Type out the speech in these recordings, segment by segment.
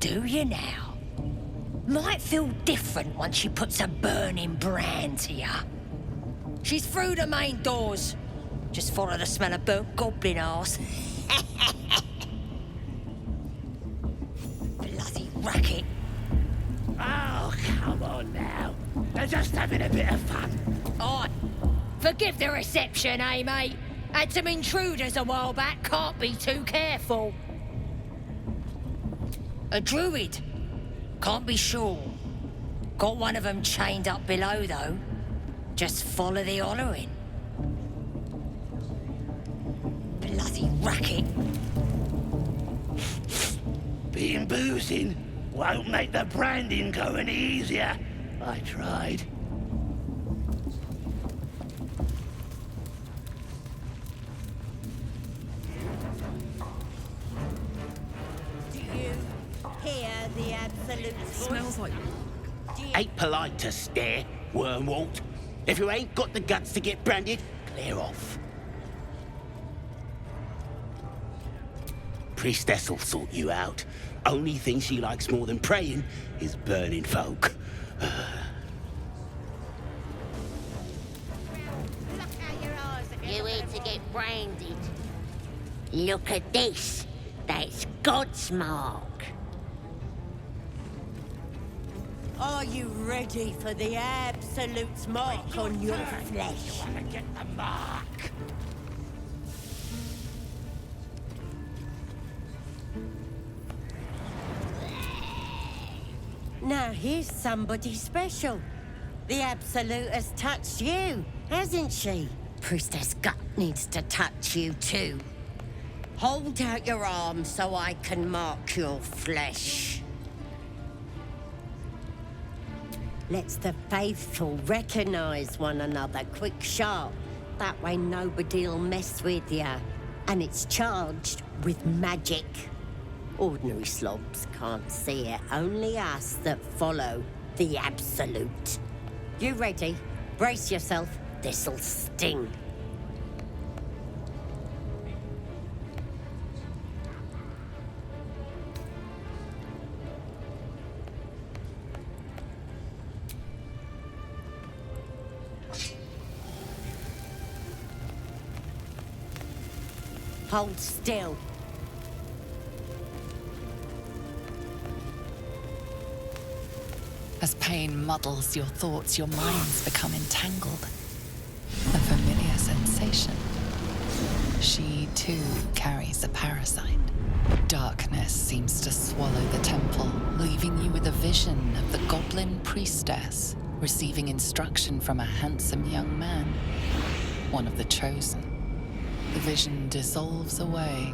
Do you now? Might feel different once she puts a burning brand to ya. She's through the main doors. Just follow the smell of burnt goblin arse. Bloody racket. Oh, come on now. They're just having a bit of fun. Aye. Forgive the reception, eh, mate? Had some intruders a while back, can't be too careful. A druid? Can't be sure. Got one of them chained up below, though. Just follow the hollering. Bloody racket. Being boozing won't make the branding go any easier. I tried. Do you hear the absolute voice? Smells like... Ain't polite to stare, Wormwalt. If you ain't got the guts to get branded, clear off. Priestess'll sort you out. Only thing she likes more than praying is burning folk. You here to get branded? Look at this. That's God's mark. Are you ready for the absolute mark on your flesh? You wanna get the mark? Now here's somebody special. The Absolute has touched you, hasn't she? Priestess Gut needs to touch you too. Hold out your arm so I can mark your flesh. Let's the faithful recognize one another quick sharp. That way nobody'll mess with ya. And it's charged with magic. Ordinary slobs can't see it, only us that follow the Absolute. You ready? Brace yourself, this'll sting. Hold still. As pain muddles your thoughts, your minds become entangled. A familiar sensation. She, too, carries a parasite. Darkness seems to swallow the temple, leaving you with a vision of the goblin priestess receiving instruction from a handsome young man, one of the chosen. The vision dissolves away.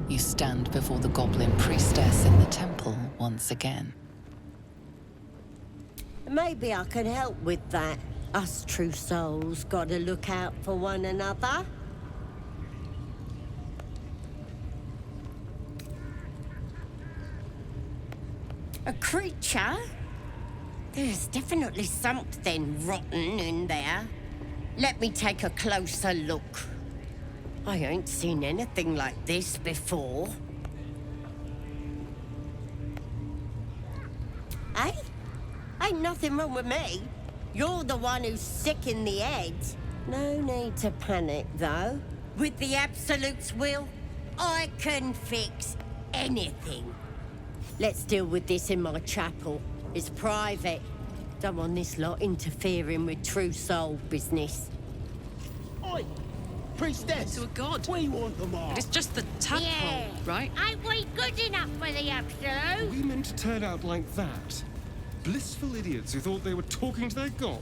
You stand before the goblin priestess in the temple once again. Maybe I can help with that. Us true souls gotta look out for one another. A creature? There's definitely something rotten in there. Let me take a closer look. I ain't seen anything like this before. Eh? Ain't nothing wrong with me. You're the one who's sick in the head. No need to panic, though. With the Absolute's will, I can fix anything. Let's deal with this in my chapel. It's private. Don't want this lot interfering with true soul business. Oi! Priestess! To a god. We want the mark. It's just the tadpole, Yeah. right? Ain't we good enough for the Absolute? We meant to turn out like that? Blissful idiots who thought they were talking to their god.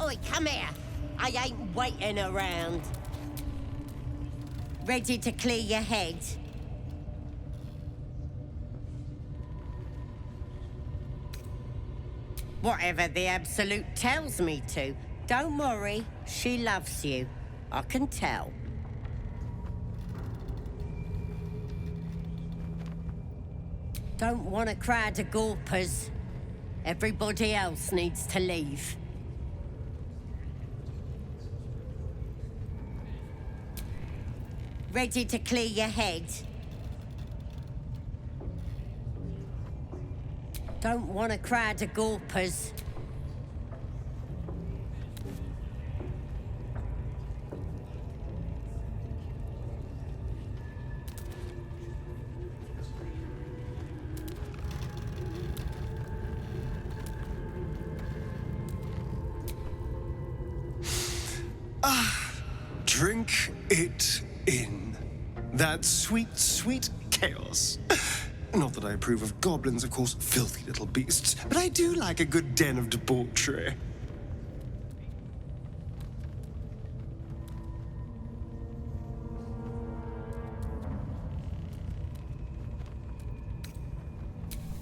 Oi, come here. I ain't waiting around. Ready to clear your head? Whatever the Absolute tells me to. Don't worry, she loves you. I can tell. Don't want a crowd of gawpers. Everybody else needs to leave. Ready to clear your head? Don't want a crowd of gawpers. Drink it in. That sweet, sweet chaos. Not that I approve of goblins, of course, filthy little beasts, but I do like a good den of debauchery.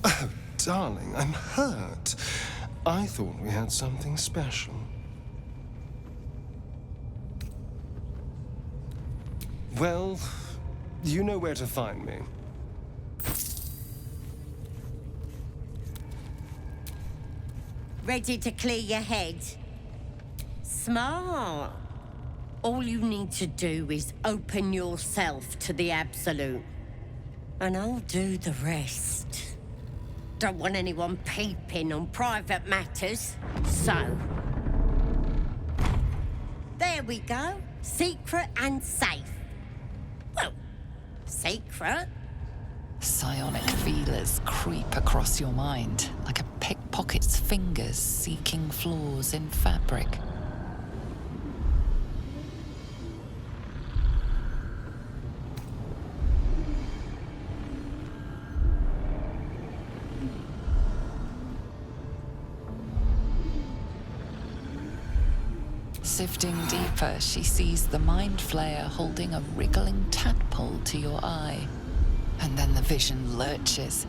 Oh, darling, I'm hurt. I thought we had something special. Well, you know where to find me. Ready to clear your head? Smart. All you need to do is open yourself to the Absolute. And I'll do the rest. Don't want anyone peeping on private matters, so... There we go. Secret and safe. Well, secret. Psionic feelers creep across your mind like a pickpocket's fingers seeking flaws in fabric. Sifting deeper, she sees the mind flayer holding a wriggling tadpole to your eye. And then the vision lurches,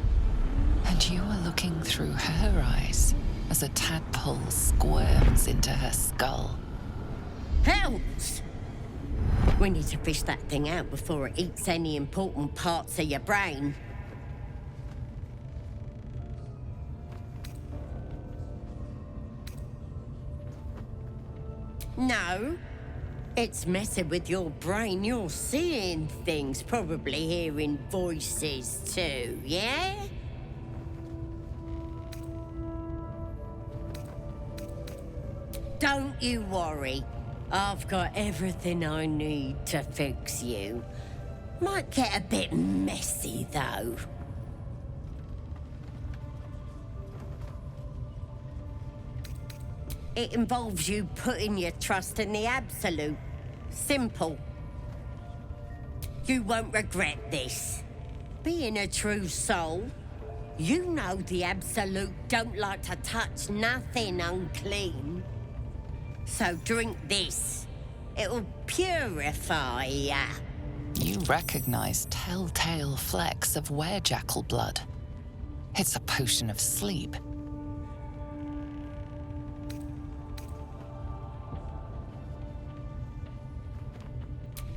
and you are looking through her eyes as a tadpole squirms into her skull. Hells! We need to fish that thing out before it eats any important parts of your brain. No. It's messing with your brain. You're seeing things, probably hearing voices too, yeah? Don't you worry. I've got everything I need to fix you. Might get a bit messy, though. It involves you putting your trust in the Absolute. Simple. You won't regret this. Being a true soul, you know the Absolute don't like to touch nothing unclean. So drink this. It'll purify ya. You recognize telltale flecks of werejackal blood. It's a potion of sleep.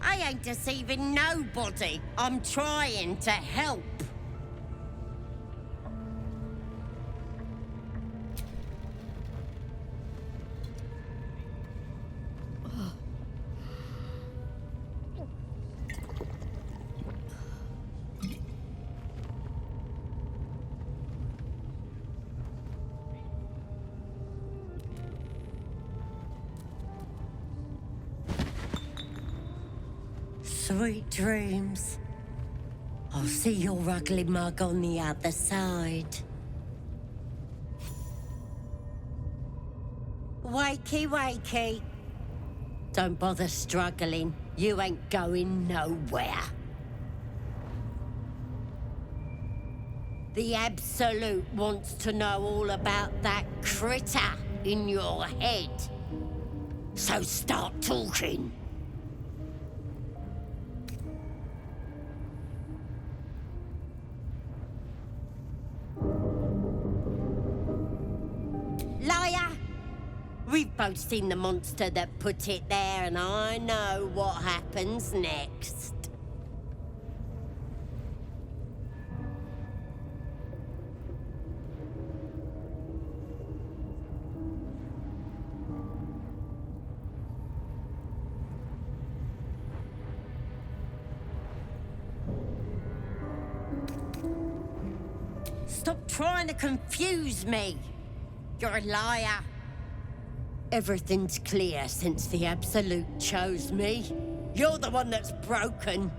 I ain't deceiving nobody. I'm trying to help. Sweet dreams. I'll see your ugly mug on the other side. Wakey, wakey. Don't bother struggling. You ain't going nowhere. The Absolute wants to know all about that critter in your head. So start talking. Liar! We've both seen the monster that put it there, and I know what happens next. Stop trying to confuse me. You're a liar. Everything's clear since the Absolute chose me. You're the one that's broken.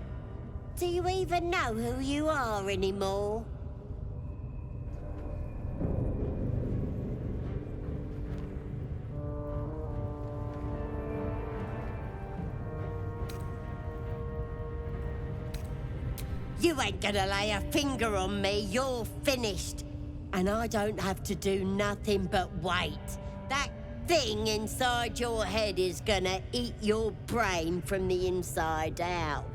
Do you even know who you are anymore? You ain't gonna lay a finger on me. You're finished. And I don't have to do nothing but wait. That thing inside your head is gonna eat your brain from the inside out.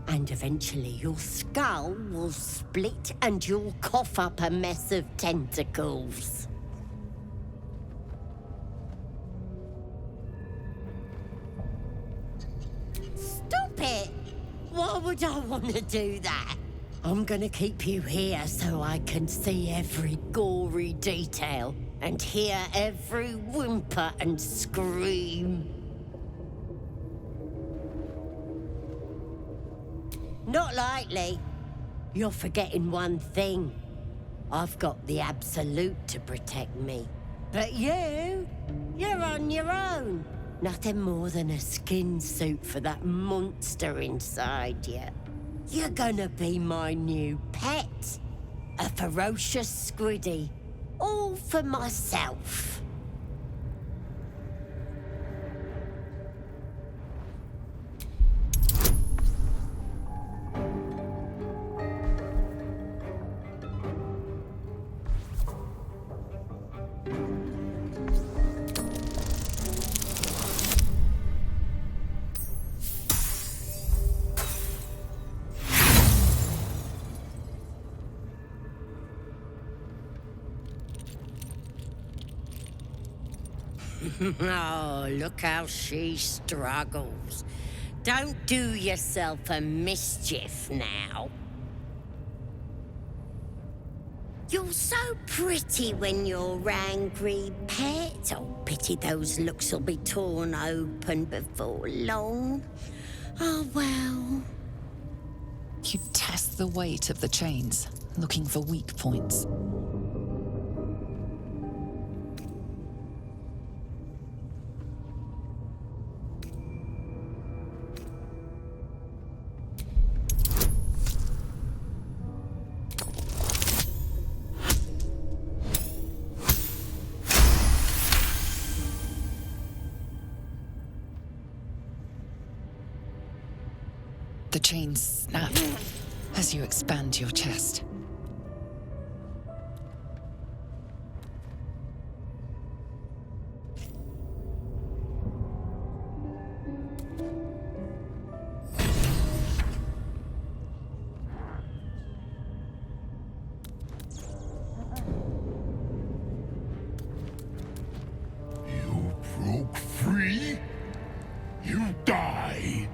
And eventually your skull will split and you'll cough up a mess of tentacles. Stop it! Why would I want to do that? I'm gonna keep you here so I can see every gory detail and hear every whimper and scream. Not likely. You're forgetting one thing. I've got the Absolute to protect me. But you're on your own. Nothing more than a skin suit for that monster inside you. You're gonna be my new pet. A ferocious squiddy. All for myself. Oh, look how she struggles. Don't do yourself a mischief now. You're so pretty when you're angry, pet. Oh, pity those looks will be torn open before long. Oh, well. You test the weight of the chains, looking for weak points. The chains snap as you expand your chest. You broke free? You die!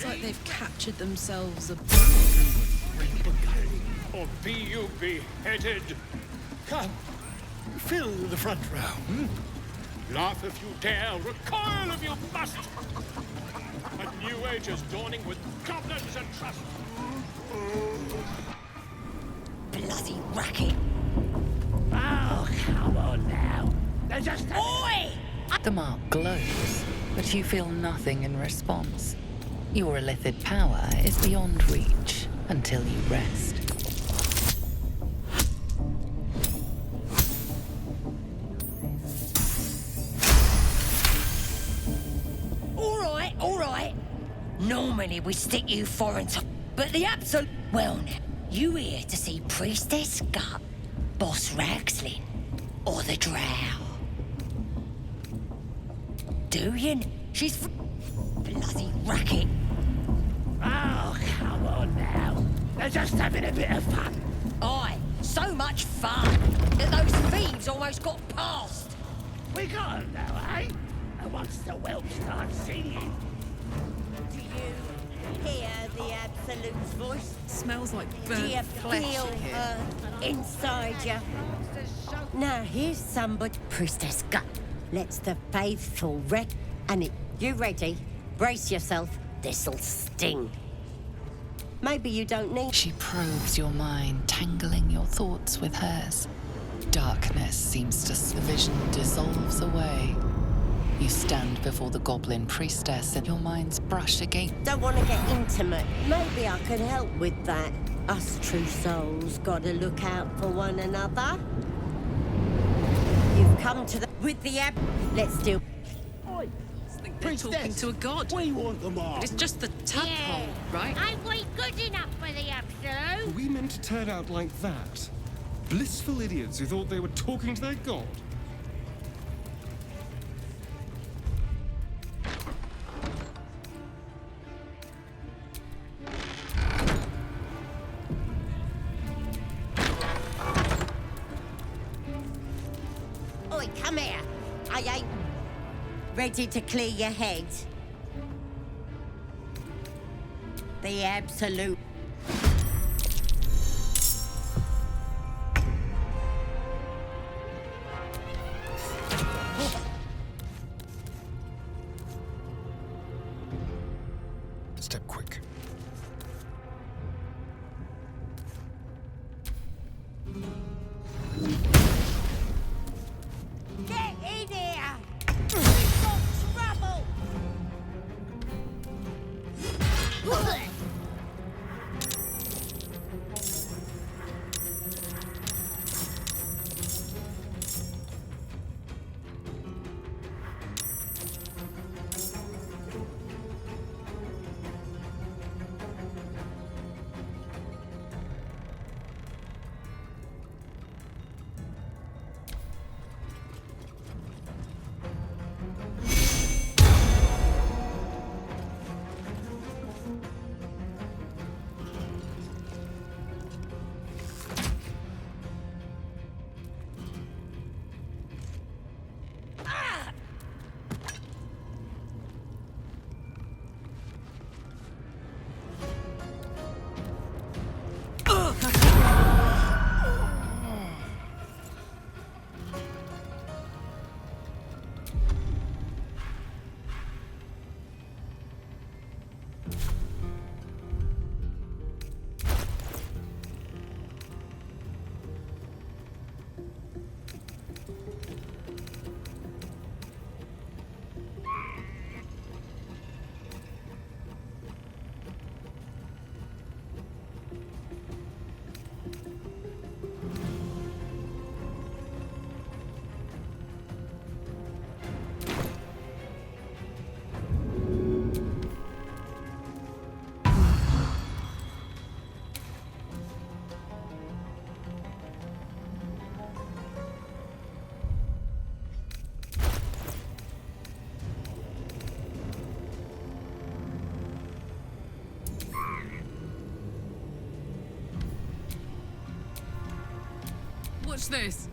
Seems like they've captured themselves a Or be you beheaded? Come, fill the front row. Laugh if you dare, recoil if you must. A new age is dawning with goblins and trust. Bloody racket. Oh, come on now. They're just... Oi! The mark glows, but you feel nothing in response. Your illithid power is beyond reach until you rest. All right. Normally we stick you foreign to... But the absolute... Well now, you here to see Priestess Gut, Boss Ragslin, or the Drow? Do you? She's... Bloody racket. Oh, come on now. They're just having a bit of fun. Aye, so much fun that those thieves almost got past. We got 'em now, eh? And once the Welll starts singing... Do you hear the Absolute's voice? smells like Do you burnt flesh feel in here. her inside you? Now here's somebody. Priestess Gut lets the faithful and it. You ready? Brace yourself. This'll sting. Maybe you don't need. She probes your mind, tangling your thoughts with hers. Darkness seems to... The vision dissolves away. You stand before the goblin priestess and your minds brush against... Don't want to get intimate. Maybe I could help with that. Us true souls gotta look out for one another. You've come to the... With the app. Let's do... They're talking to a god. We want them all. It's just the tadpole, right? Ain't we good enough for the Absolute? Are we meant to turn out like that? Blissful idiots who thought they were talking to their god. Oi, come here. I ain't ready to clear your head. The Absolute. Step quick. Get in here! We've got trouble! What's this?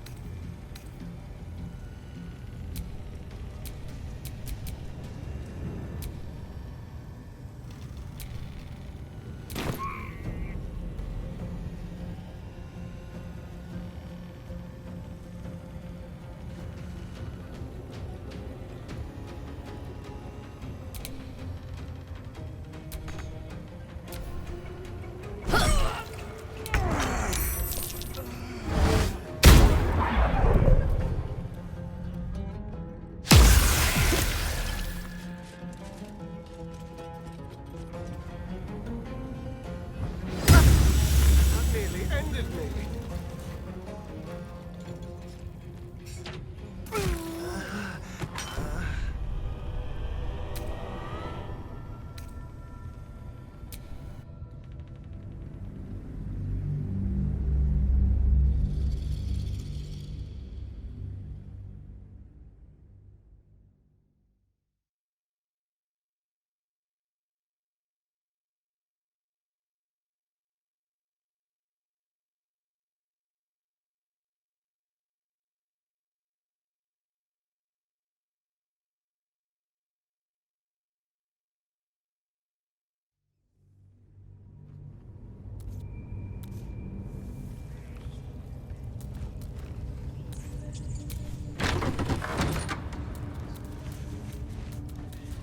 Splendidly.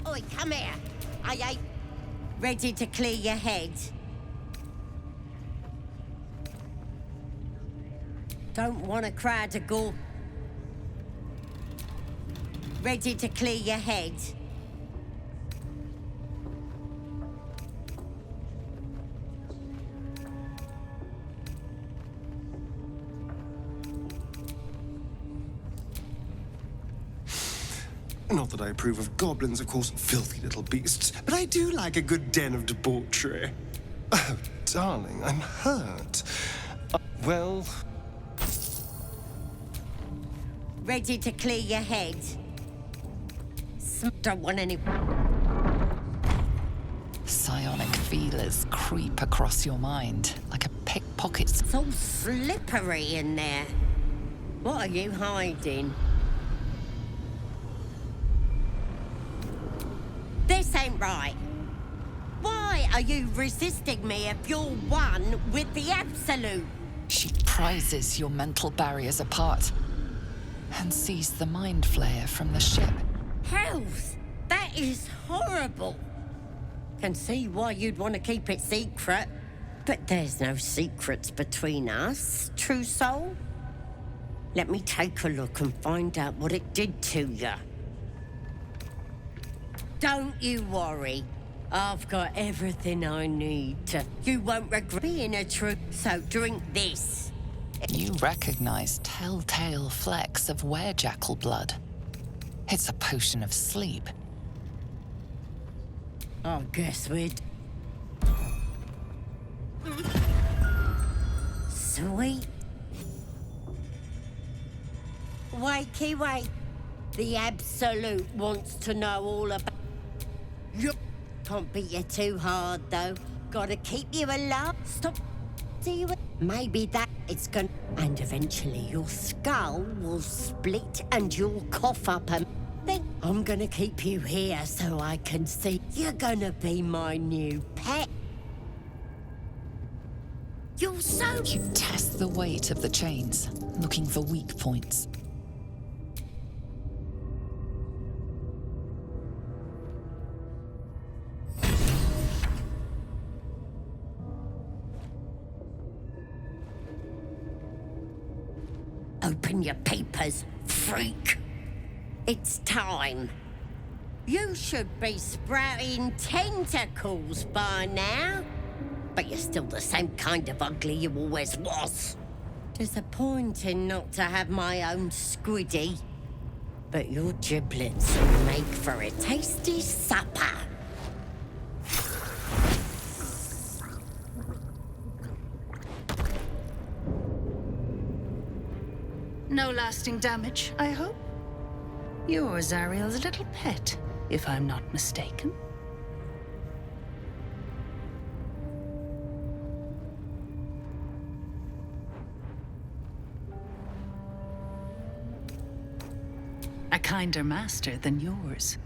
Oi, come here. I ain't ready to clear your head. Don't want a crowd of gore. Ready to clear your head. Not that I approve of goblins, of course, filthy little beasts, but I do like a good den of debauchery. Oh, darling, I'm hurt. Well... Ready to clear your head. Don't want any... Psionic feelers creep across your mind like a pickpocket's. It's all slippery in there. What are you hiding? This ain't right. Why are you resisting me if you're one with the Absolute? She prizes your mental barriers apart and sees the mind flare from the ship. Hells, that is horrible. Can see why you'd want to keep it secret. But there's no secrets between us, true soul. Let me take a look and find out what it did to you. Don't you worry. I've got everything I need to... You won't regret being a true... So drink this. You recognize telltale flecks of werejackal blood. It's a potion of sleep. I guess we'd... Sweet. Wakey wake. The Absolute wants to know all about... You can't beat you too hard, though. Gotta keep you alive. Stop. Do you... Maybe that it's gonna... And eventually your skull will split and you'll cough up and... Then I'm gonna keep you here so I can see... You're gonna be my new pet. You're so... You test the weight of the chains, looking for weak points. Open your papers, freak. It's time. You should be sprouting tentacles by now. But you're still the same kind of ugly you always was. Disappointing not to have my own squiddy. But your giblets will make for a tasty supper. No lasting damage, I hope? You're Zariel's little pet, if I'm not mistaken. A kinder master than yours.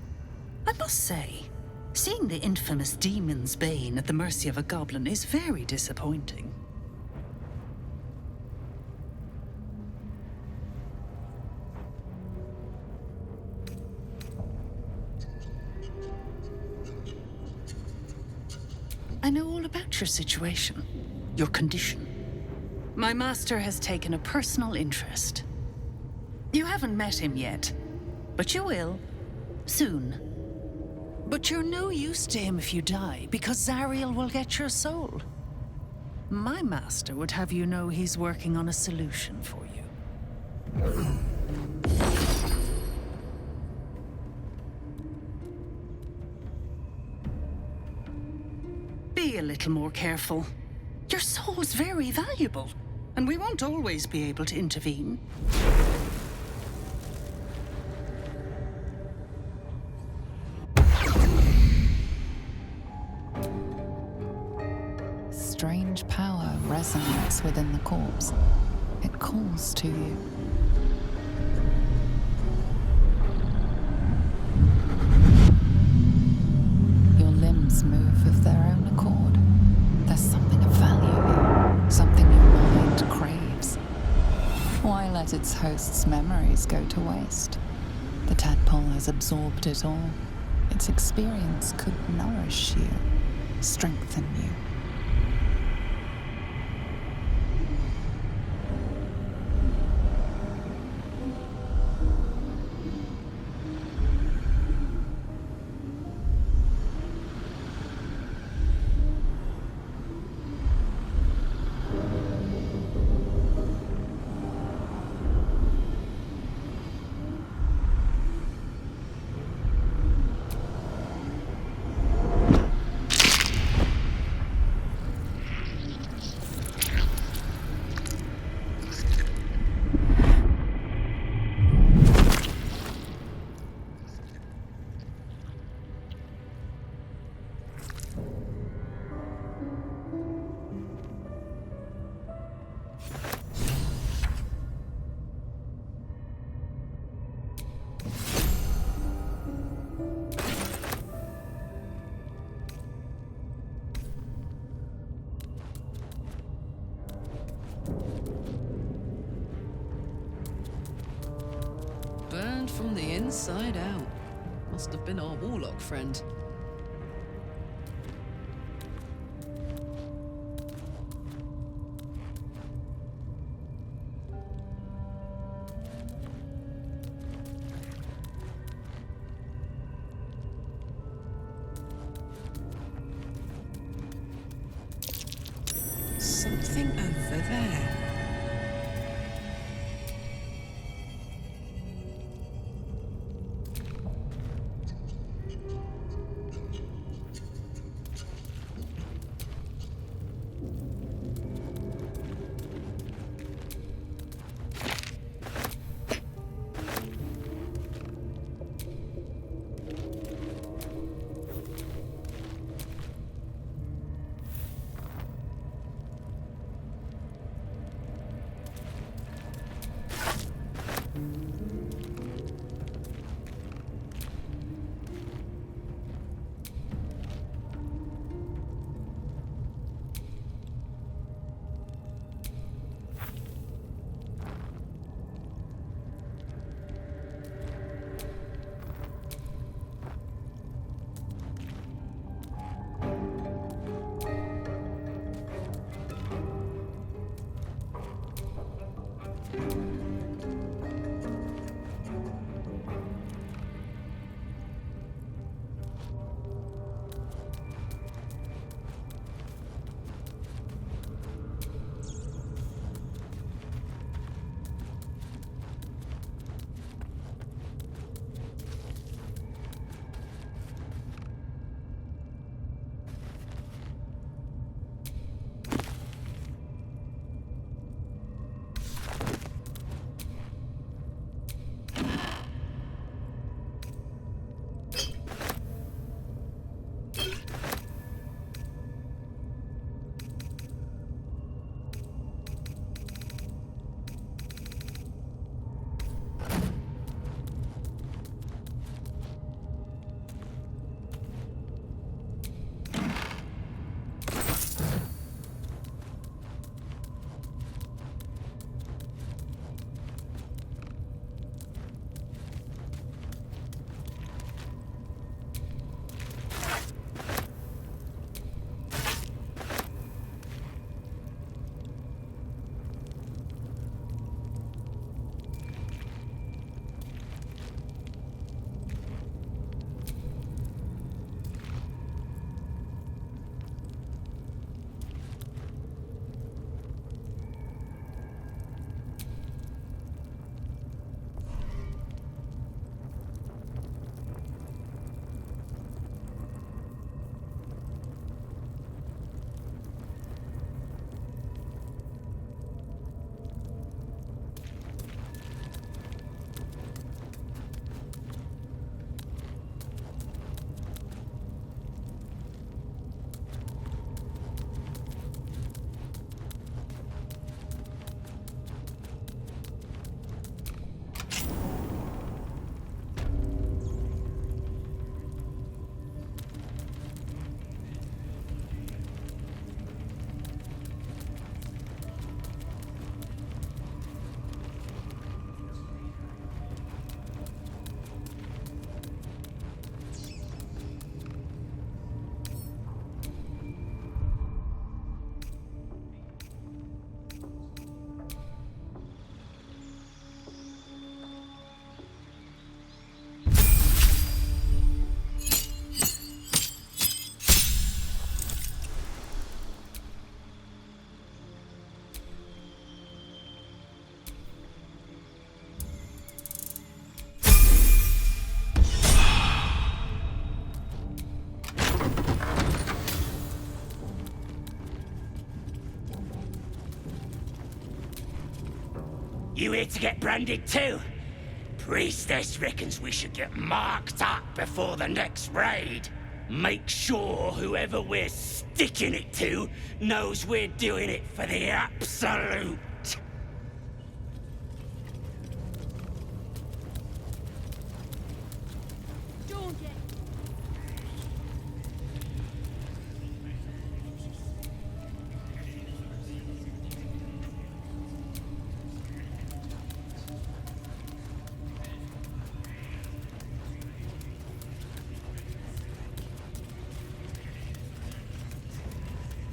I must say, seeing the infamous demon's bane at the mercy of a goblin is very disappointing. I know all about your situation, your condition. My master has taken a personal interest. You haven't met him yet, but you will. Soon. But you're no use to him if you die, because Zariel will get your soul. My master would have you know he's working on a solution for you. Be a little more careful. Your soul's very valuable, and we won't always be able to intervene. Strange power resonates within the corpse. It calls to you. Your limbs move of their own accord. There's something of value here, something your mind craves. Why let its host's memories go to waste? The tadpole has absorbed it all. Its experience could nourish you, strengthen you. Burned from the inside out. Must have been our warlock friend. Something over there. You here to get branded too? Priestess reckons we should get marked up before the next raid. Make sure whoever we're sticking it to knows we're doing it for the absolute.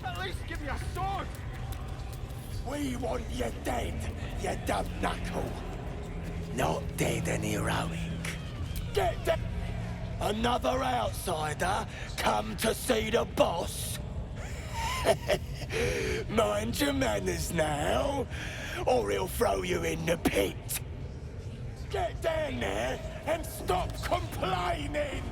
At least give me a sword! We want you dead, you dumb knuckle. Not dead and heroic. Get dead! Another outsider come to see the boss? Mind your manners now, or he'll throw you in the pit. Get down there and stop complaining!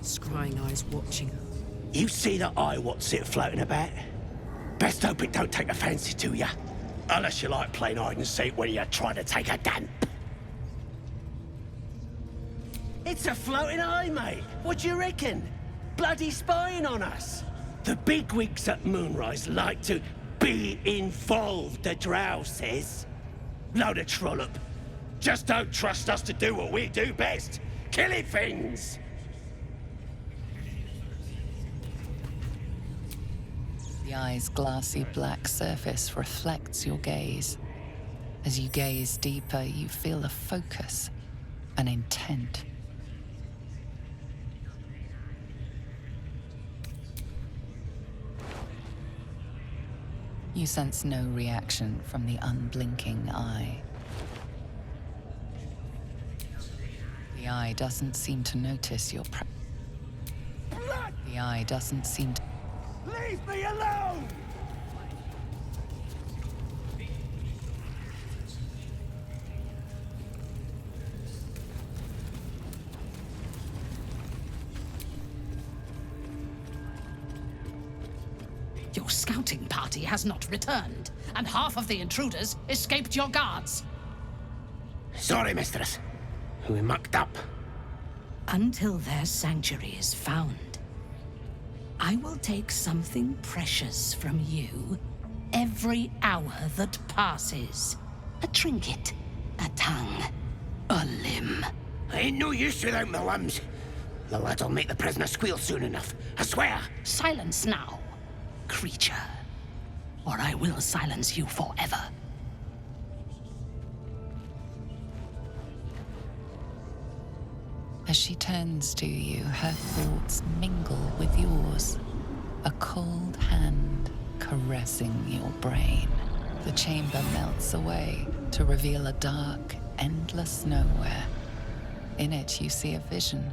Scrying eyes watching. You see that eye what's it floating about? Best hope it don't take a fancy to you. Unless you like playing hide and seek when you're trying to take a damp. It's a floating eye, mate. What do you reckon? Bloody spying on us. The bigwigs at Moonrise like to be involved, the drow says. Load of trollop. Just don't trust us to do what we do best. Killing things. The eye's glassy black surface reflects your gaze. As you gaze deeper, you feel a focus, an intent. You sense no reaction from the unblinking eye. The eye doesn't seem to notice your The eye doesn't seem to... Leave me alone! Your scouting party has not returned, and half of the intruders escaped your guards. Sorry, mistress. We mucked up. Until their sanctuary is found, I will take something precious from you every hour that passes. A trinket, a tongue, a limb. Ain't no use without my limbs. The lad'll make the prisoner squeal soon enough, I swear. Silence now, creature, or I will silence you forever. As she turns to you, her thoughts mingle with yours. A cold hand caressing your brain. The chamber melts away to reveal a dark, endless nowhere. In it, you see a vision.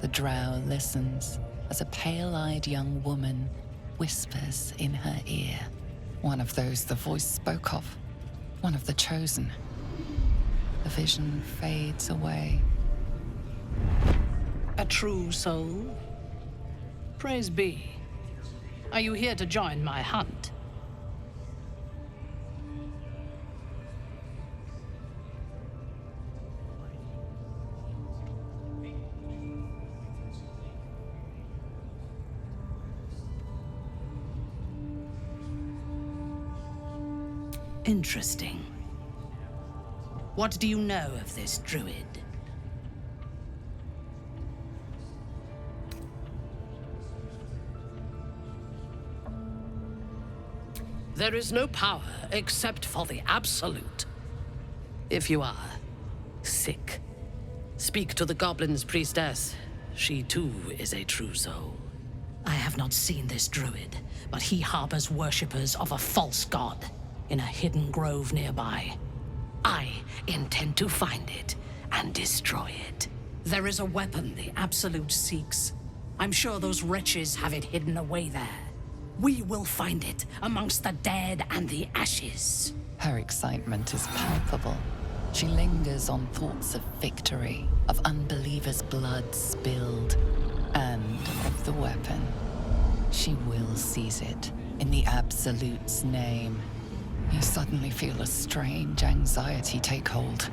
The drow listens as a pale-eyed young woman whispers in her ear. One of those the voice spoke of. One of the chosen. The vision fades away. A true soul? Praise be. Are you here to join my hunt? Interesting. What do you know of this druid? There is no power except for the absolute. If you are sick, speak to the goblin's priestess. She too is a true soul. I have not seen this druid, but he harbors worshippers of a false god in a hidden grove nearby. I intend to find it and destroy it. There is a weapon the Absolute seeks. I'm sure those wretches have it hidden away there. We will find it amongst the dead and the ashes. Her excitement is palpable. She lingers on thoughts of victory, of unbelievers' blood spilled, and of the weapon. She will seize it, in the Absolute's name. You suddenly feel a strange anxiety take hold.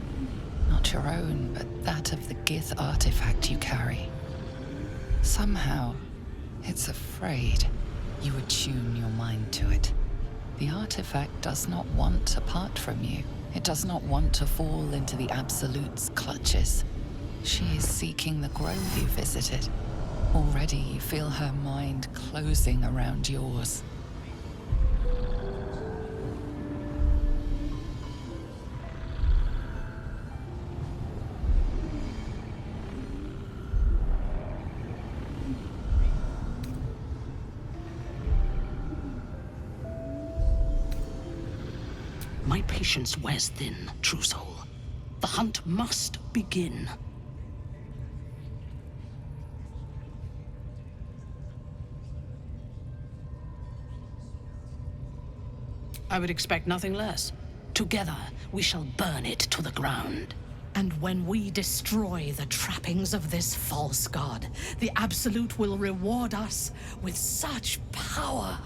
Not your own, but that of the Gith artifact you carry. Somehow, it's afraid. You attune your mind to it. The artifact does not want to part from you. It does not want to fall into the Absolute's clutches. She is seeking the grove you visited. Already you feel her mind closing around yours. My patience wears thin, true soul. The hunt must begin. I would expect nothing less. Together, we shall burn it to the ground. And when we destroy the trappings of this false god, the Absolute will reward us with such power.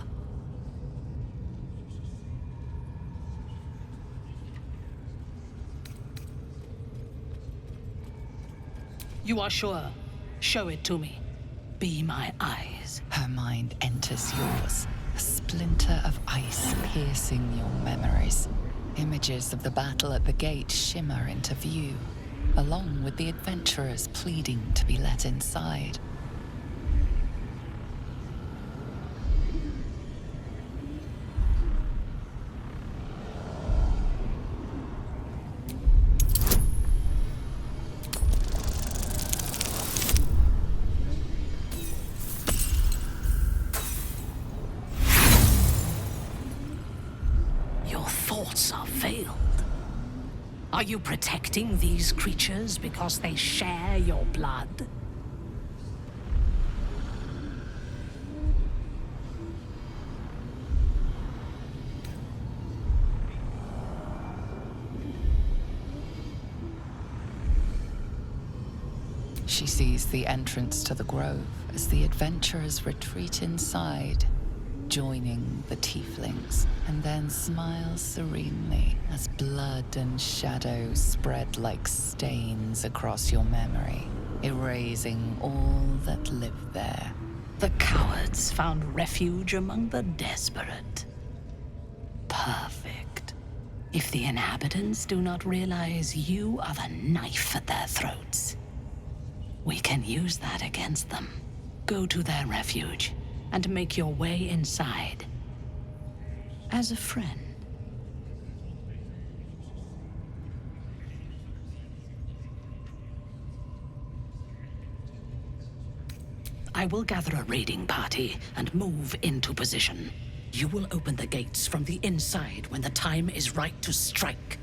You are sure? Show it to me. Be my eyes. Her mind enters yours, a splinter of ice piercing your memories. Images of the battle at the gate shimmer into view, along with the adventurers pleading to be let inside. Are you protecting these creatures because they share your blood? She sees the entrance to the grove as the adventurers retreat inside, joining the tieflings, and then smiles serenely as blood and shadow spread like stains across your memory, erasing all that lived there. The cowards found refuge among the desperate. Perfect. If the inhabitants do not realize you are the knife at their throats, we can use that against them. Go to their refuge and make your way inside. As a friend. I will gather a raiding party and move into position. You will open the gates from the inside when the time is right to strike.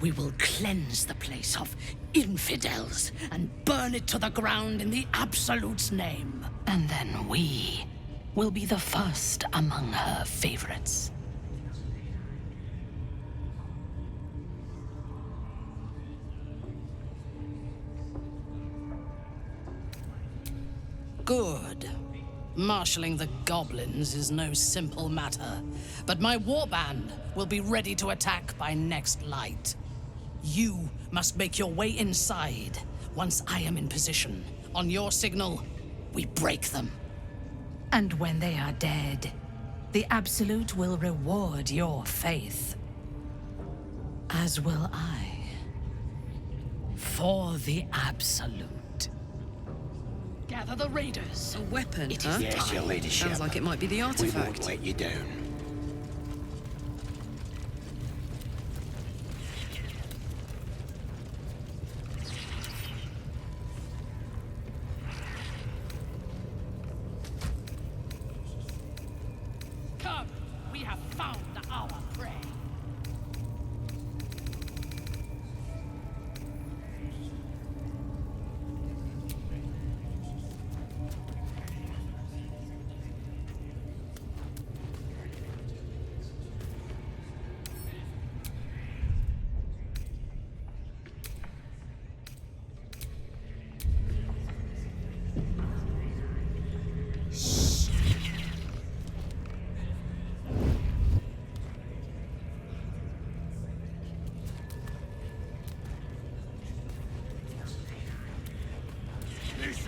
We will cleanse the place of infidels and burn it to the ground in the Absolute's name. And then we will be the first among her favorites. Good. Marshalling the goblins is no simple matter, but my warband will be ready to attack by next light. You must make your way inside. Once I am in position, on your signal, we break them. And when they are dead, the Absolute will reward your faith. As will I. For the Absolute. Gather the raiders. A weapon, It huh? is Yes, your ladyship. Sounds like it might be the We won't artifact. let you down. Come, we have found our prey.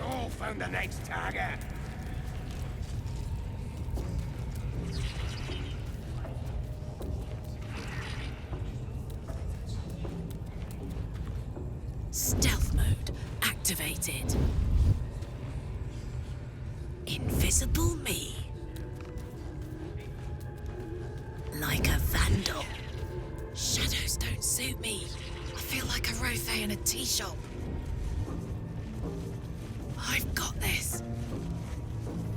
sure found the next target. Stealth mode activated. Invisible me. Like a vandal. Shadows don't suit me. I feel like a rothe in a tea shop. I've got this.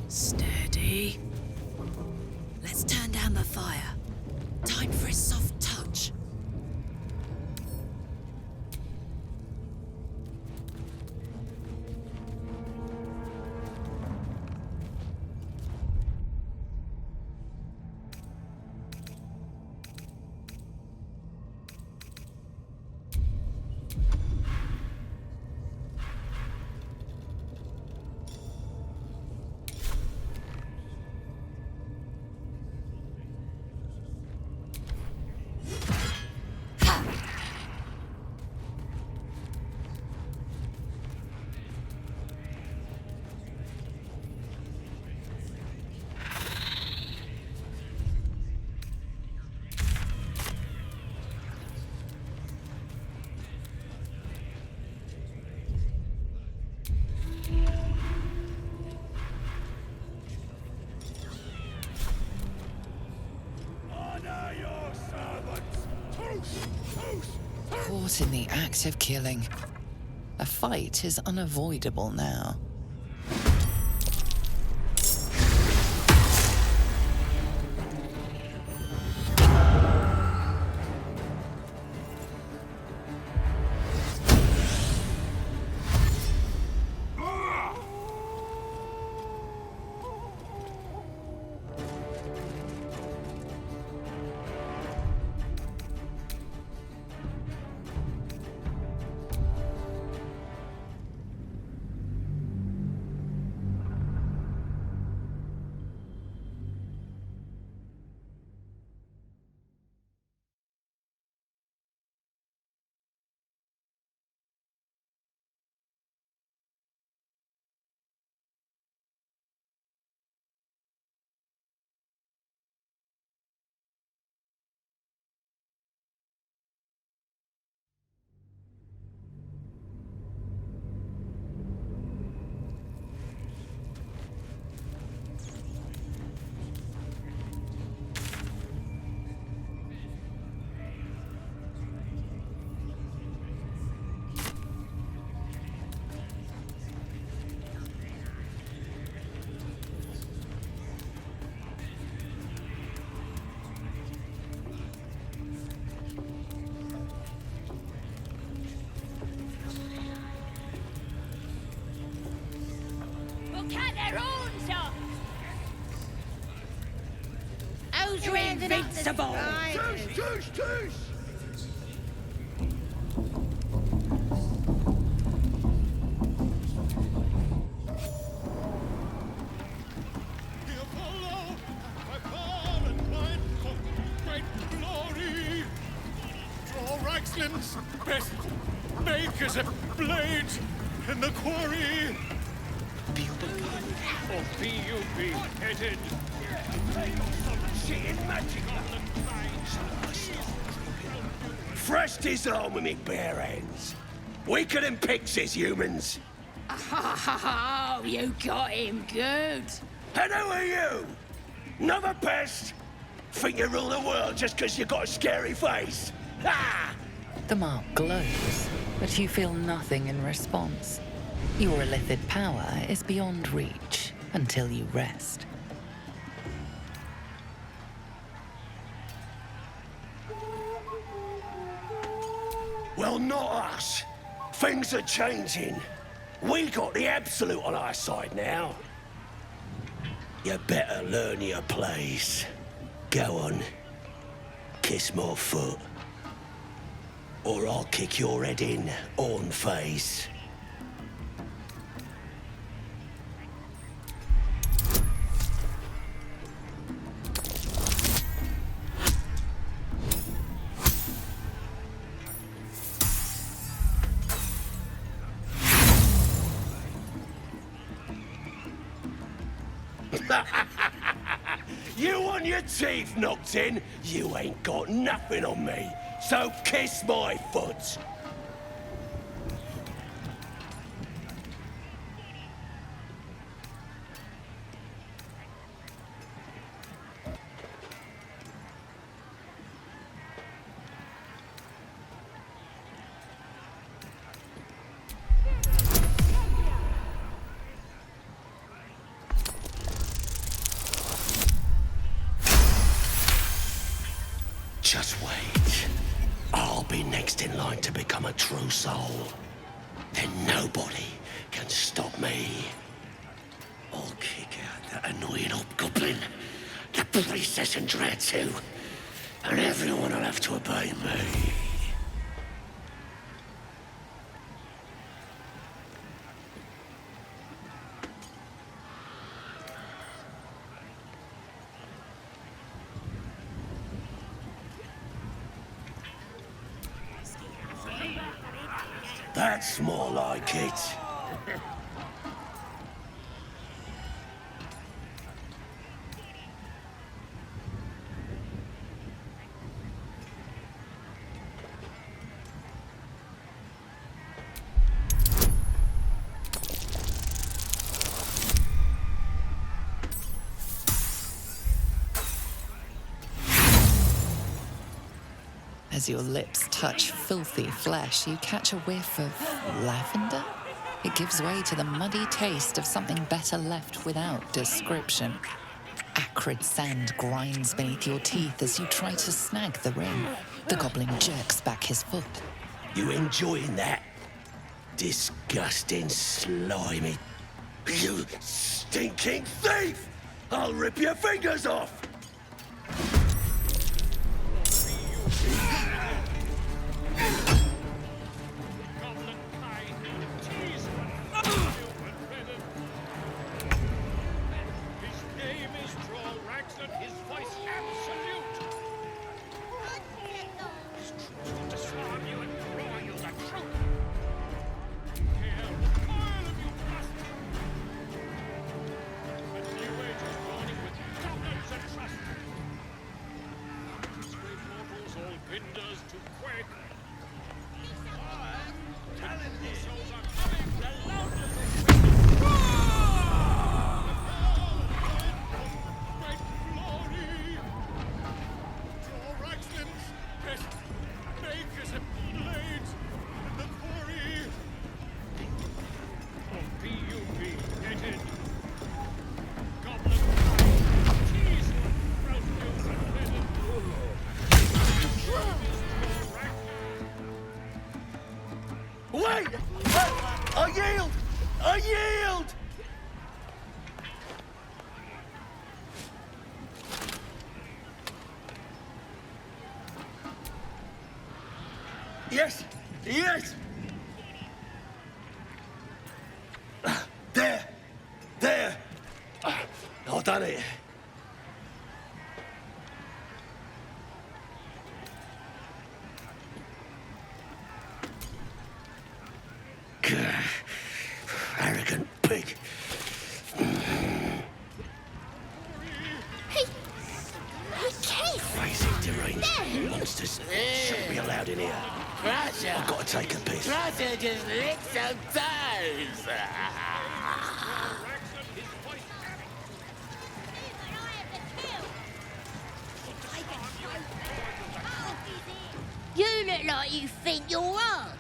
Steady. Let's turn down the fire. Time for a soft touch. Caught in the act of killing. A fight is unavoidable now. Cut their horns off! Who's You're rounding up the invincible! spiders? Tush! The Apollo, by far and wide, for great glory. Draw Raxlin's best makers of blades in the quarry. Or be you beheaded. Fresh disarm with me bare hands. Weaker than pixies, humans. Oh, you got him good. And who are you? Another pest? Think you rule the world just because you got a scary face? Ha! The mark glows, but you feel nothing in response. Your illithid power is beyond reach until you rest. Well, not us. Things are changing. We got the Absolute on our side now. You better learn your place. Go on. Kiss my foot. Or I'll kick your head in, on face. You want your teeth knocked in? You ain't got nothing on me. So kiss my foot. Just wait. I'll be next in line to become a true soul. Then nobody can stop me. I'll kick out that annoying hobgoblin, the priestess and Dread too, and everyone will have to obey me. That's more like it. As your lips touch filthy flesh, you catch a whiff of lavender. It gives way to the muddy taste of something better left without description. Acrid sand grinds beneath your teeth as you try to snag the ring. The goblin jerks back his foot. You enjoying that? Disgusting, slimy. You stinking thief! I'll rip your fingers off! Wait! I yield! I yield! Yes! Yes! There! There! I've done it. Arrogant pig. Hey, Crazy, deranged monsters shouldn't be allowed in here. Crusher! I've got to take a piss. Crusher just licked some toes! You look like you think you're hard.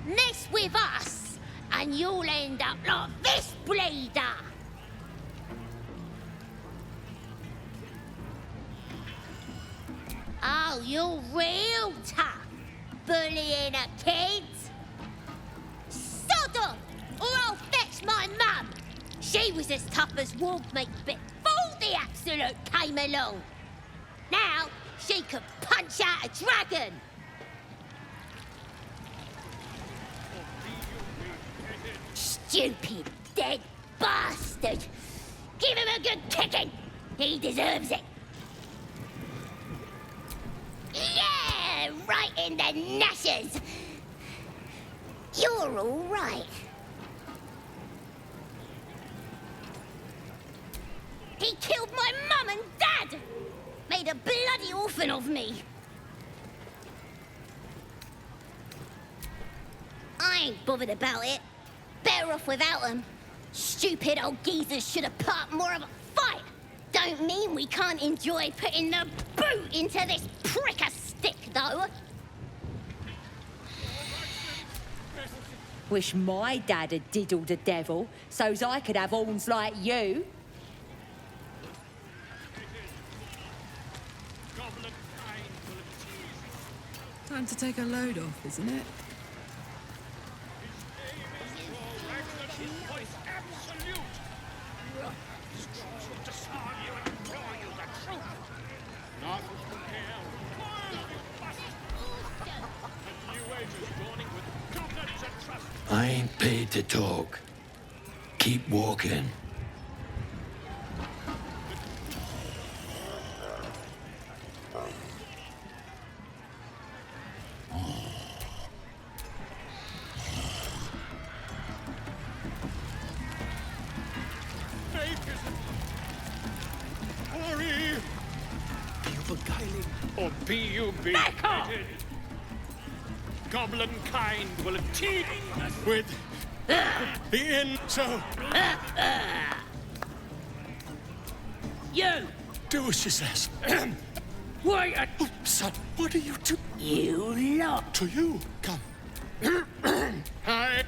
Mess with us, and you'll end up like this bleeder. Oh, you're real tough, bullying a kid. Sod on, or I'll fetch my mum. She was as tough as wood meat before the Absolute came along. Now, she could punch out a dragon. Stupid, dead bastard! Give him a good kicking! He deserves it! Yeah! Right in the gnashes! You're all right. He killed my mum and dad! Made a bloody orphan of me! I ain't bothered about it. Better off without them. Stupid old geezers should have put up more of a fight. Don't mean we can't enjoy putting the boot into this prick a stick, though. Wish my dad had diddled the devil, so's I could have horns like you. Time to take a load off, isn't it? I ain't paid to talk. Keep walking. Hurry! Beguiling or be you Back off! beheaded. Goblin kind will teem with the inn. So You! do as she says. Wait a... Oh, son, what are you doing? You lot! To you, come. I.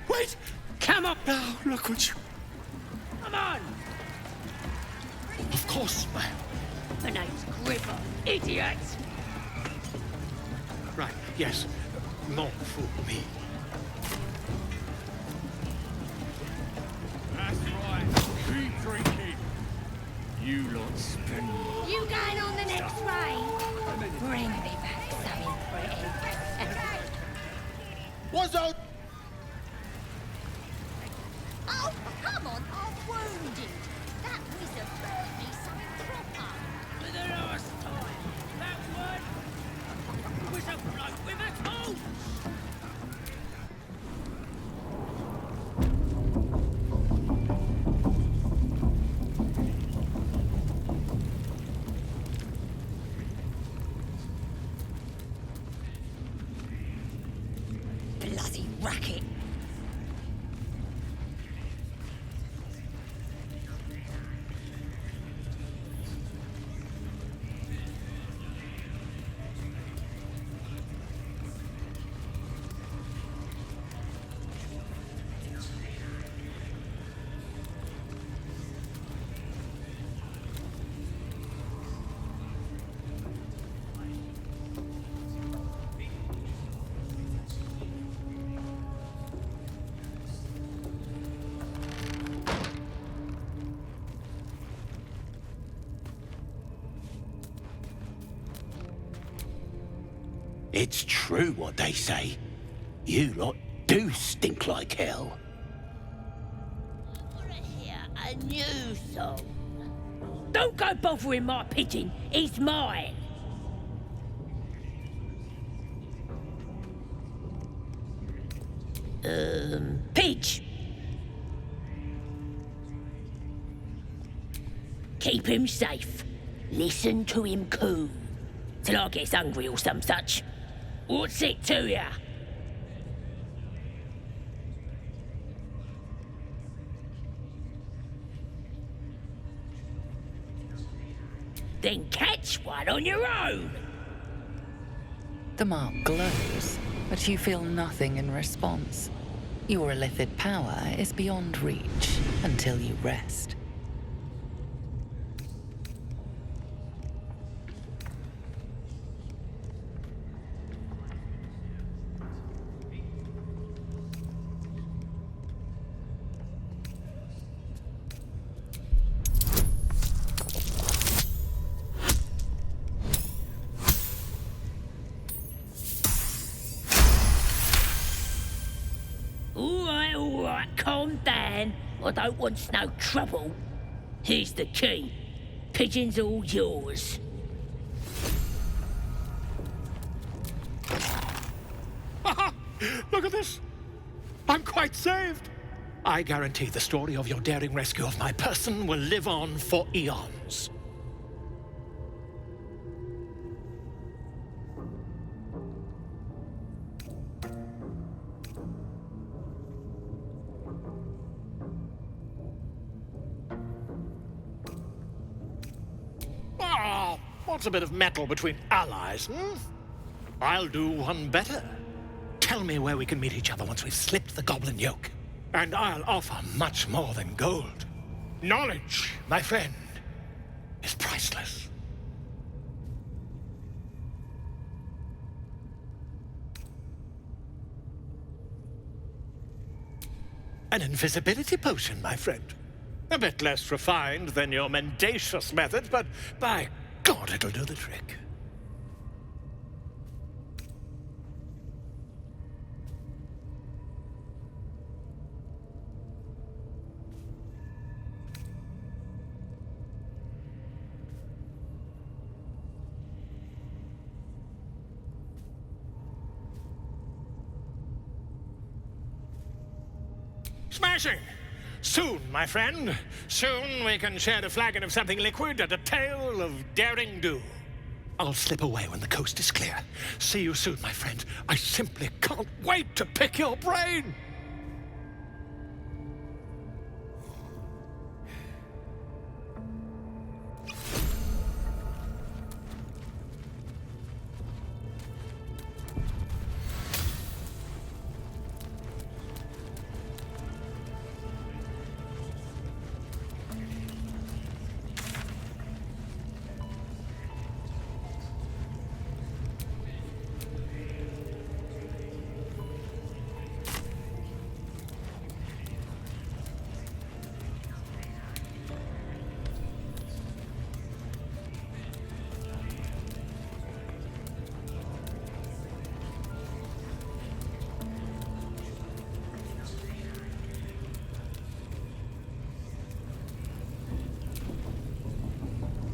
Wait! Come on! Now look what you. Come on! Of course, ma'am. The name's Gripper, idiot! Right, yes. Not fool me. That's right. Keep drinking. You lot spend. You going on the next raid? Bring me back something pretty. What's out? Oh, come on, I'm wounded. That wizard brought me something proper. For the last time, that one was a bloke with a torch. Bloody racket. It's true what they say. You lot do stink like hell. I wanna hear a new song. Don't go bothering my pigeon. He's mine. Pidge. Keep him safe. Listen to him coo. Till I gets hungry or some such. What's it to ya? Then catch one on your own. The mark glows, but you feel nothing in response. Your illithid power is beyond reach until you rest. All right, calm down. I don't want no trouble. Here's the key. Pigeon's all yours. Look at this. I'm quite saved. I guarantee the story of your daring rescue of my person will live on for eons. Ah, what's a bit of metal between allies, hmm? I'll do one better. Tell me where we can meet each other once we've slipped the goblin yoke. And I'll offer much more than gold. Knowledge, my friend, is priceless. An invisibility potion, my friend. A bit less refined than your mendacious method, but by God, it'll do the trick. Smashing! Soon, my friend. Soon we can share a flagon of something liquid and a tale of daring do. I'll slip away when the coast is clear. See you soon, my friend. I simply can't wait to pick your brain!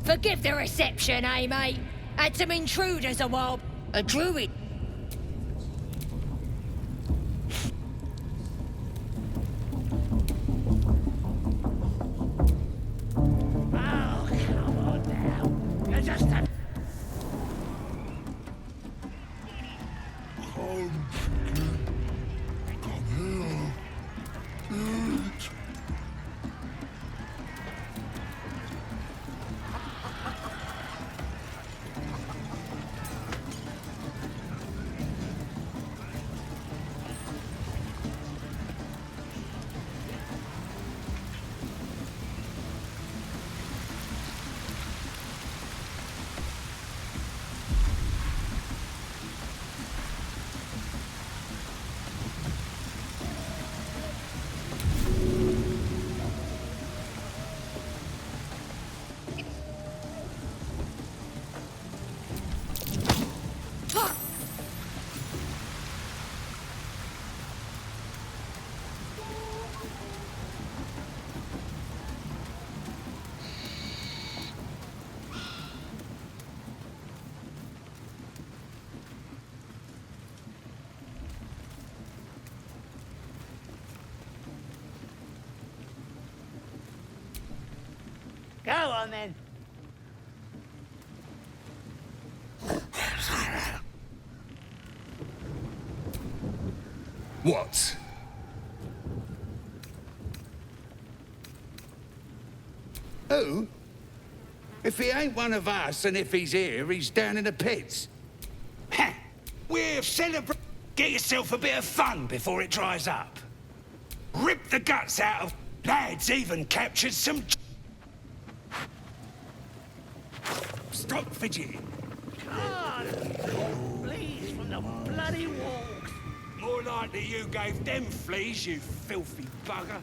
Forgive the reception, eh, mate? Had some intruders a while. A druid. Oh, come on now. You just have... Come, chicken. Come here. Eat. Go on, then. What? Who? If he ain't one of us, and if he's here, he's down in the pits. Ha! We're celebrating. Get yourself a bit of fun before it dries up. Rip the guts out of... Lads even captured some... Stop fidgeting. God, fleas from the bloody walls. More likely you gave them fleas, you filthy bugger.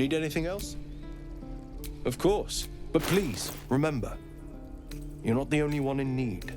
Need anything else? Of course. But please, remember, you're not the only one in need.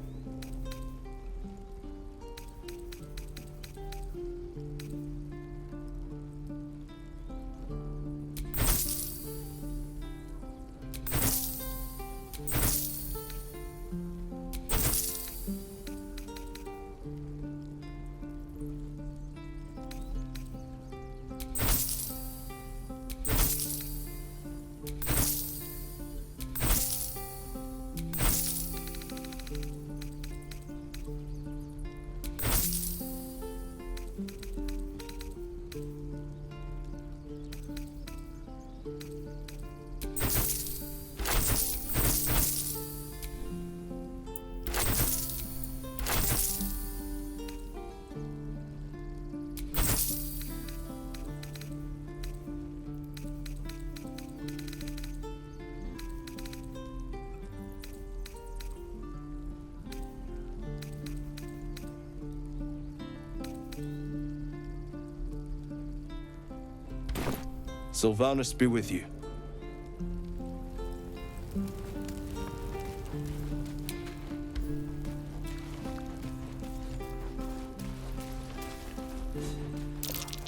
Sylvanus be with you.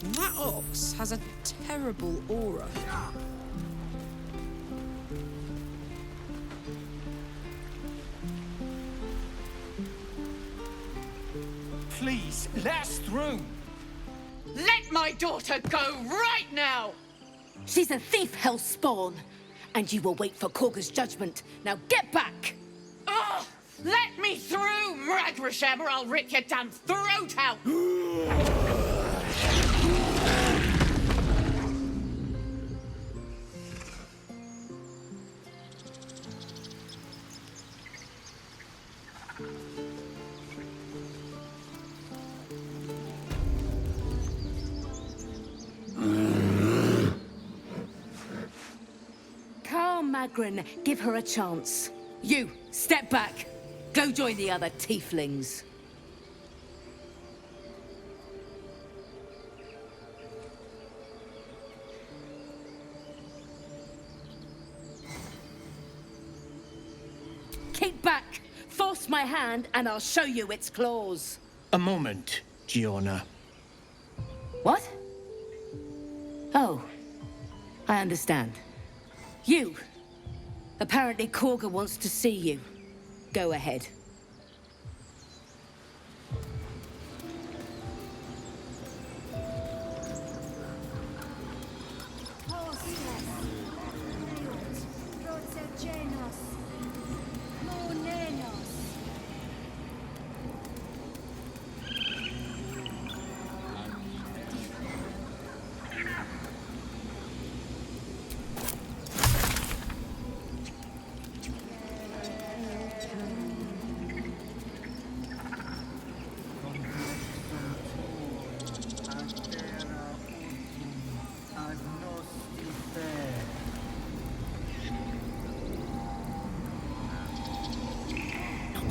That ox has a terrible aura. Please, let us through. Let my daughter go right now! She's a thief, hell spawn, and you will wait for Korga's judgment. Now get back! Oh, let me through, Mragrasham, or I'll rip your damn throat out! Magrin, give her a chance. You, step back. Go join the other tieflings. Keep back. Force my hand and I'll show you its claws. A moment, Gianna. What? Oh, I understand. You. Apparently Korga wants to see you. Go ahead.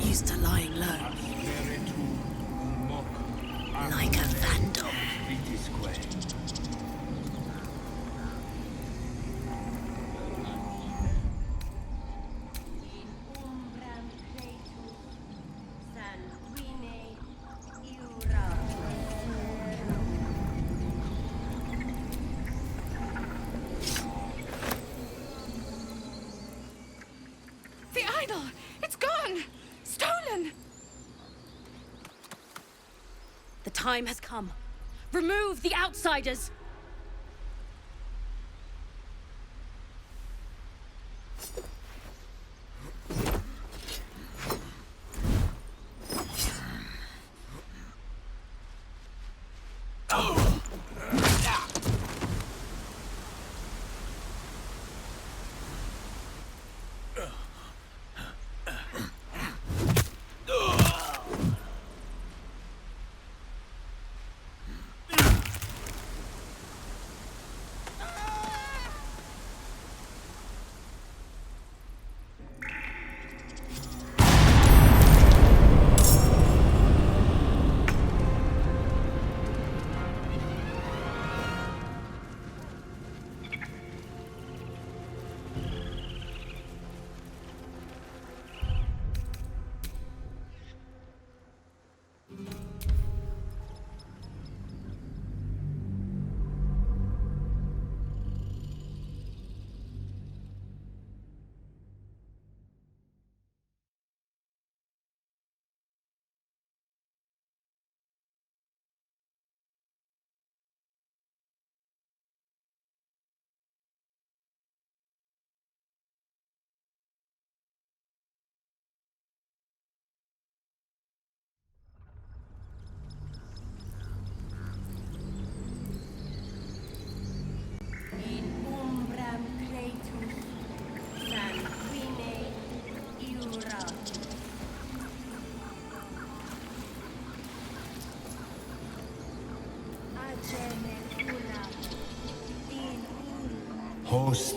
Used to lying low. Like a vandal. The idol! It's gone! Stolen! The time has come. Remove the outsiders!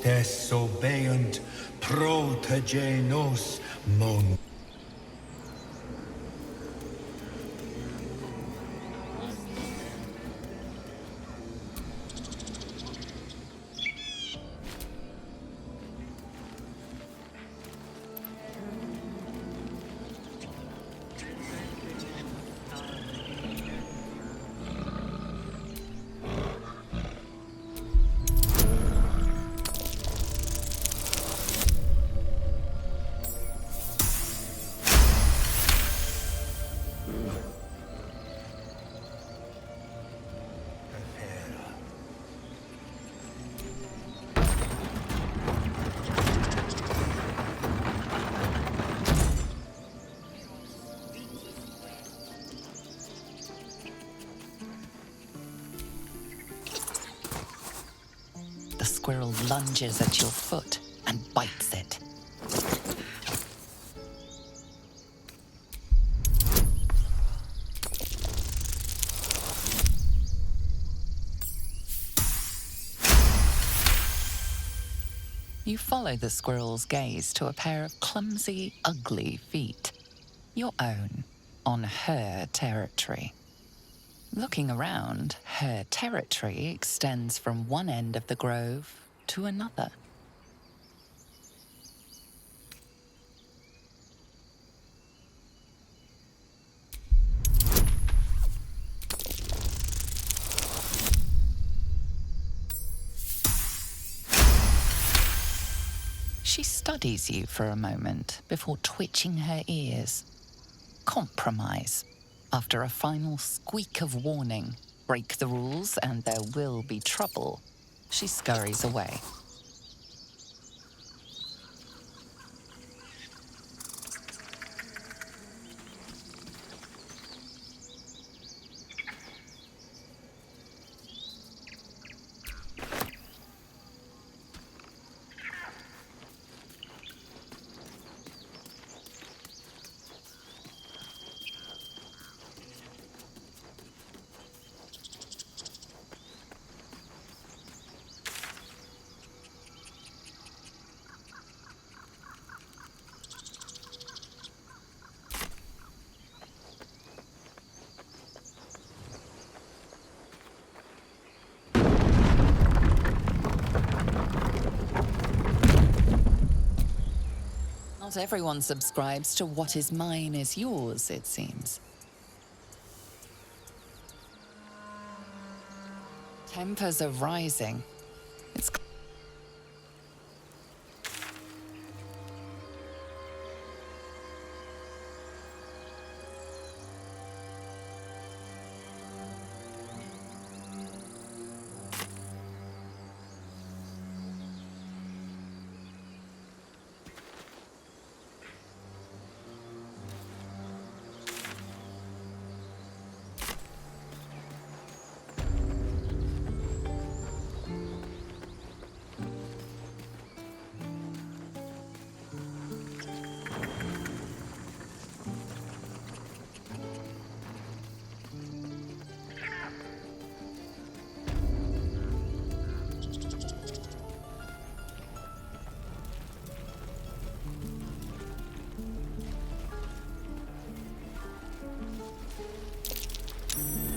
desobeunt protegenos mon. The squirrel lunges at your foot and bites it. You follow the squirrel's gaze to a pair of clumsy, ugly feet. Your own, on her territory. Looking around, her territory extends from one end of the grove to another. She studies you for a moment before twitching her ears. Compromise. After a final squeak of warning, break the rules and there will be trouble, she scurries away. Not everyone subscribes to what is mine is yours, it seems. Tempers are rising. It's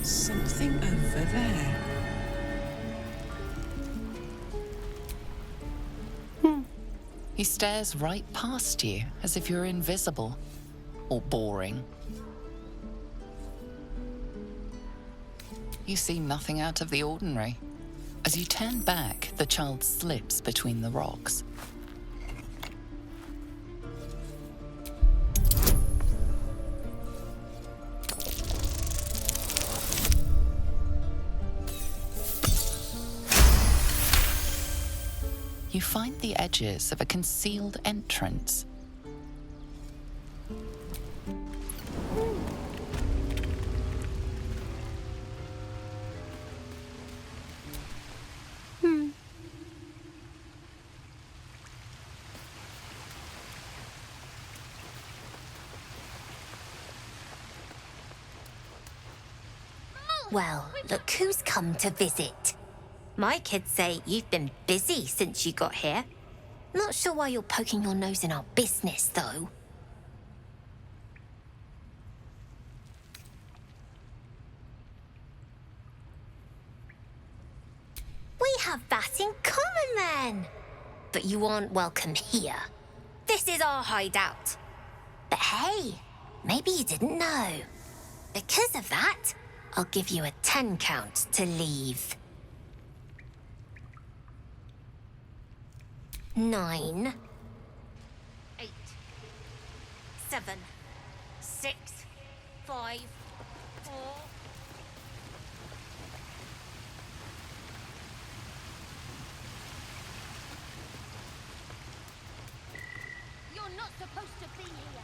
Something over there. He stares right past you, as if you're invisible or boring. You see nothing out of the ordinary. As you turn back, the child slips between the rocks. You find the edges of a concealed entrance. Well, look who's come to visit. My kids say you've been busy since you got here. Not sure why you're poking your nose in our business, though. We have that in common, then. But you aren't welcome here. This is our hideout. But hey, maybe you didn't know. Because of that, I'll give you a 10 count to leave. 9, 8, 7, 6, 5, 4. You're not supposed to be here.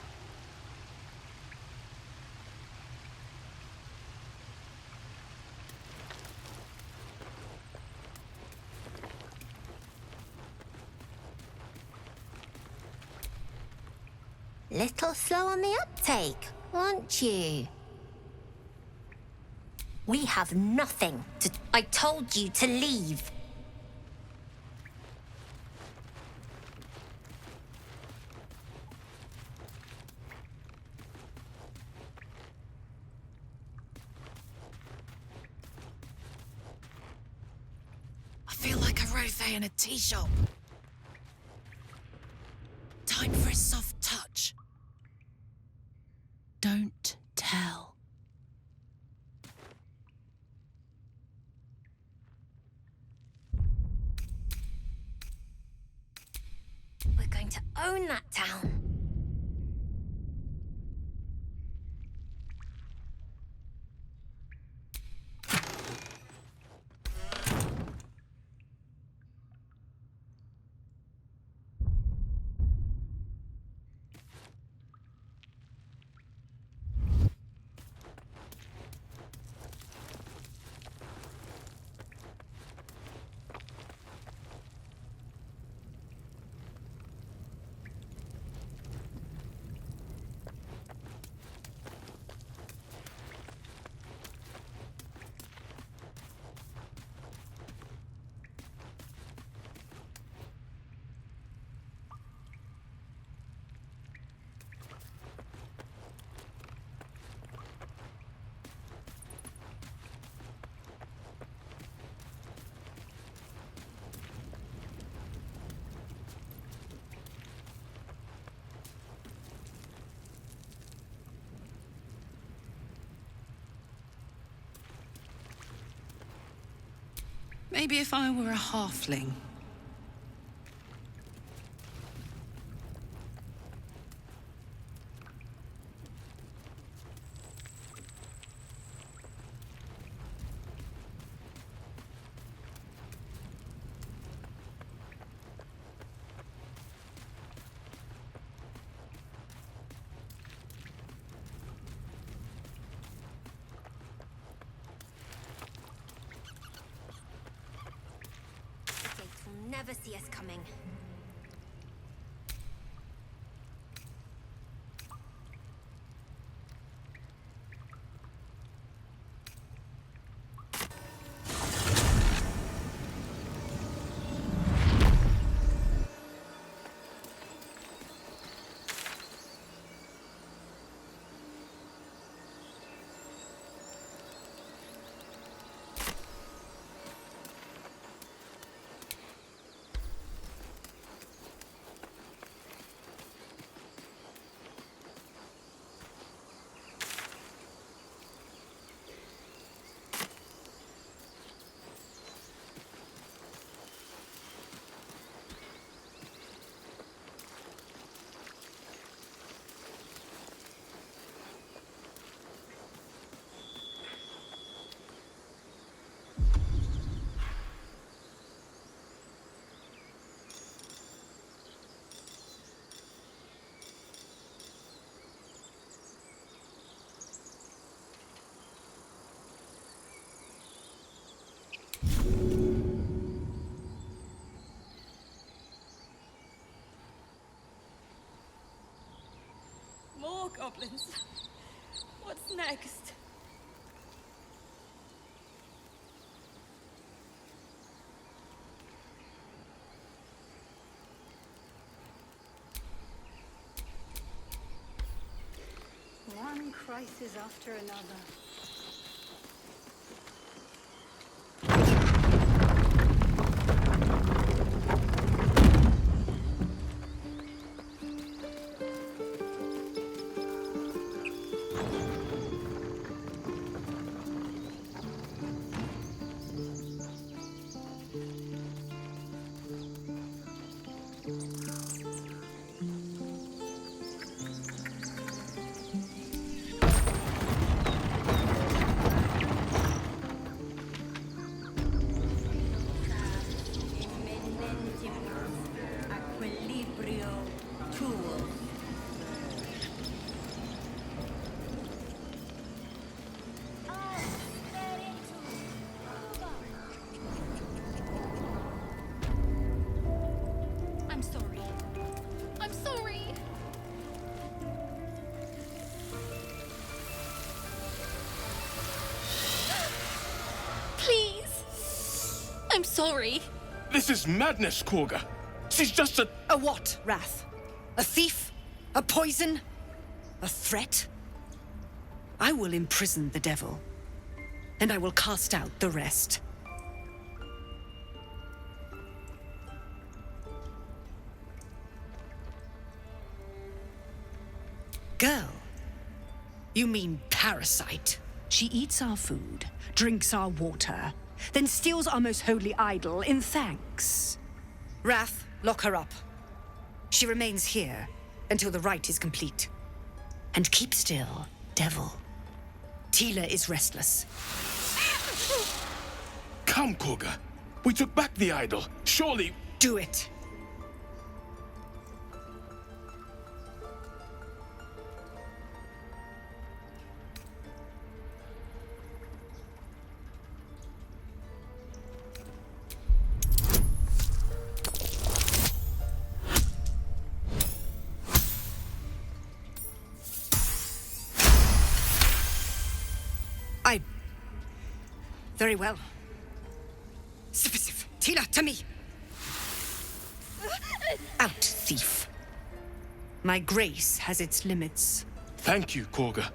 Little slow on the uptake, aren't you? We have nothing to... I told you to leave. I feel like a rothe in a tea shop. Time for a soft touch. Don't tell. We're going to own that town. Maybe if I were a halfling. Never see us coming. More goblins. What's next? One crisis after another. I'm sorry. I'm sorry. Please. I'm sorry. This is madness, Korga. She's just a... A what, Wrath? A thief? A poison? A threat? I will imprison the devil, and I will cast out the rest. Girl, you mean parasite? She eats our food, drinks our water, then steals our most holy idol in thanks. Wrath, lock her up. She remains here until the rite is complete. And keep still, devil. Tila is restless. Come, Korga. We took back the idol. Surely... Do it. Very well. Sif, Tila, to me! Out, thief. My grace has its limits. Thank you, Korga.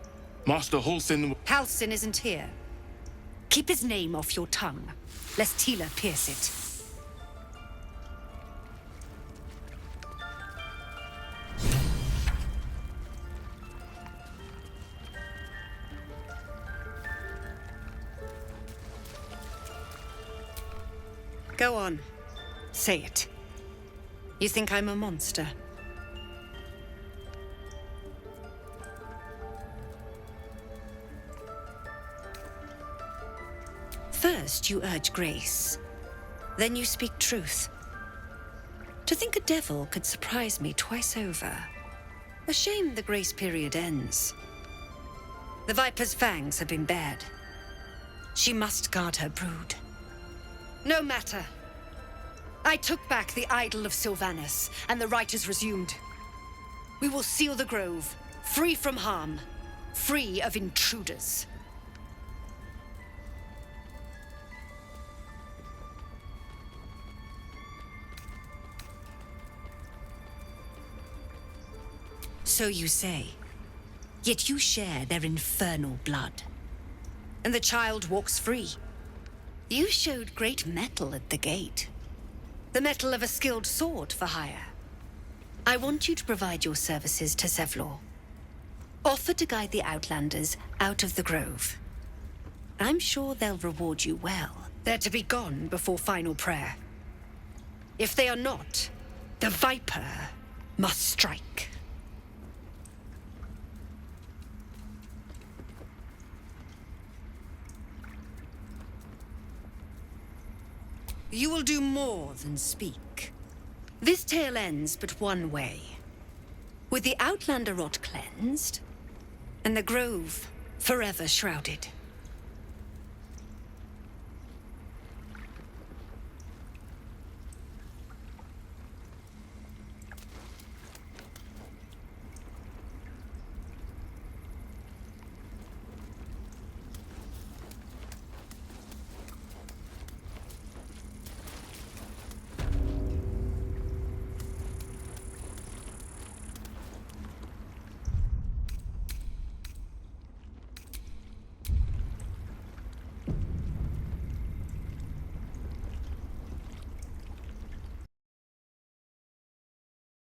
Master Halsin... Halsin isn't here. Keep his name off your tongue, lest Tila pierce it. Go on. Say it. You think I'm a monster? First, you urge grace. Then you speak truth. To think a devil could surprise me twice over. A shame the grace period ends. The Viper's fangs have been bared. She must guard her brood. No matter. I took back the idol of Sylvanus, and the rite is resumed. We will seal the grove, free from harm, free of intruders. So you say, yet you share their infernal blood. And the child walks free. You showed great mettle at the gate. The mettle of a skilled sword for hire. I want you to provide your services to Zevlor. Offer to guide the Outlanders out of the grove. I'm sure they'll reward you well. They're to be gone before final prayer. If they are not, the Viper must strike. You will do more than speak. This tale ends but one way. With the Outlander rot cleansed, and the grove forever shrouded.